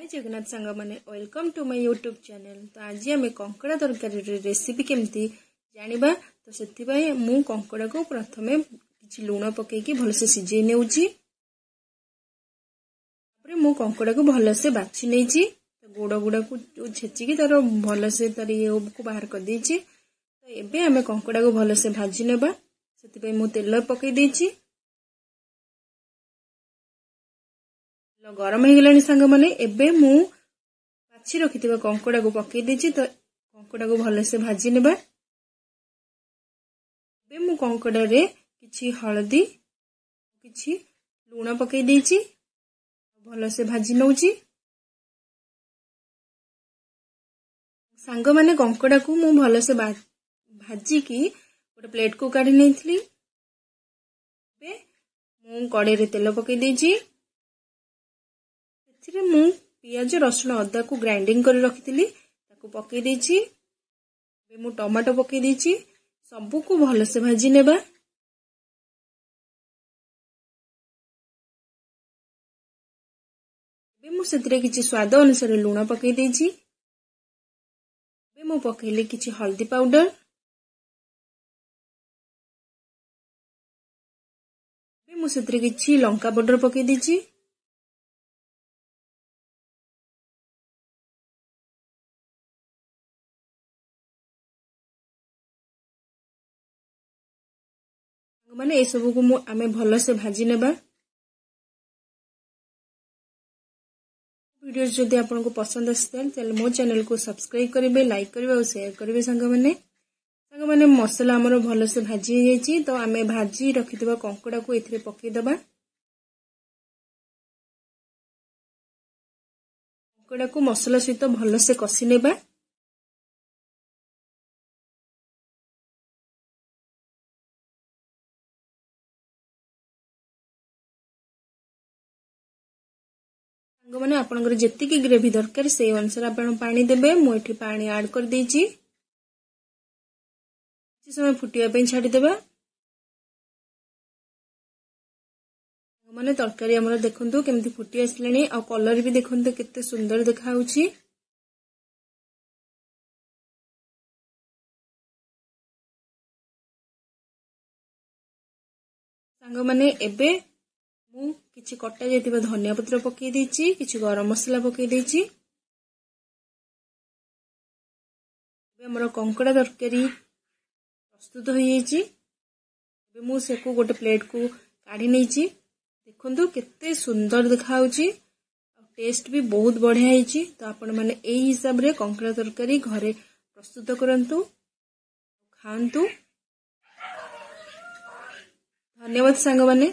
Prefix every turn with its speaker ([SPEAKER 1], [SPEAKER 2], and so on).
[SPEAKER 1] जय जगन्नाथ सांग मैंने welcome to my YouTube channel. तो आज आम कंकड़ा तरकारी रेसिपी केमती जानिबा। तो से मु कंकड़ा को प्रथमे किछि लूण पकेकी भलसे सिझे नेउची। मु कंकड़ा को भलसे बाछि नेइची। गोड़ गुड़ा को छेचिकी तार भलसे तार ये को बाहर कर देइची। तो एबे आमे कंकड़ा को भलसे भाजी नेबा। सेति मु तेल पकई देइची। गरम हो गलानी सांग माने एबे मु बाछि रखिथिबा कंकड़ा को पकई देइची। तो कंकड़ा को भलसे भाजी नेबा। एबे मु कंकड़ा रे किछि हळदी किछि लूण पकई देइची। भलसे भाजी नउची। सांग माने कंकड़ा को मु भलसे भाजी की गोटे प्लेट को काढी नेइथली। एबे मु कड़े रे तेल पकई देइची। मु पियाज रसुण अदा को ग्राइंडिंग कर रखी पकई देइची। मु टमाटो पकई देइची। सबू को भलसे भाजी नेबा। मु सेतिरे किछि स्वाद अनुसार लूण पकई देइची। मु पकईली किछि हल्दी पाउडर। मु सेतिरे किछि लंका पाउडर पकई देइची। माने ए सब को आमे भलो से भाजी नेबा। वीडियो जदि आपन को पसंद आस्ते चल मो चैनल को सब्सक्राइब करिवे, लाइक करिवे और शेयर करिवे। सांग माने मसला हमरो भलो से भाजी हो जाईची। तो आमे भाजी रखितबा कंकड़ा को एथिरे पकई दबा। कंकड़ा को मसला सहित भलो से कसी नेबा। माने आपनकर जेति की ग्रेवी दरकार से अनुसार आपण पानी देबे। मु एठी पानी ऐड कर देइची। किछि समय फुटिया पे छाडी देबा। माने तरकारी हमर देखंतु केमती फुटी आसलेनी आ कलर भी देखंतु केते सुंदर देखा होउची। सांग माने एबे मु किछि कट्टा जेतिबा धनिया पत्र पकई देइची। किछि गरम मसला पकई देइची। एबे हमर कंकड़ा तरकारी प्रस्तुत हो जाईची। एबे मु सेको गोटे प्लेट को काढी नेइची। देखंतु केते सुंदर देखा होउची। टेस्ट भी बहुत बढ़िया होईची। तो आपण माने एई हिसाब रे कंकड़ा तरकारी घरे प्रस्तुत करंतु खांतु। धन्यवाद सांग माने।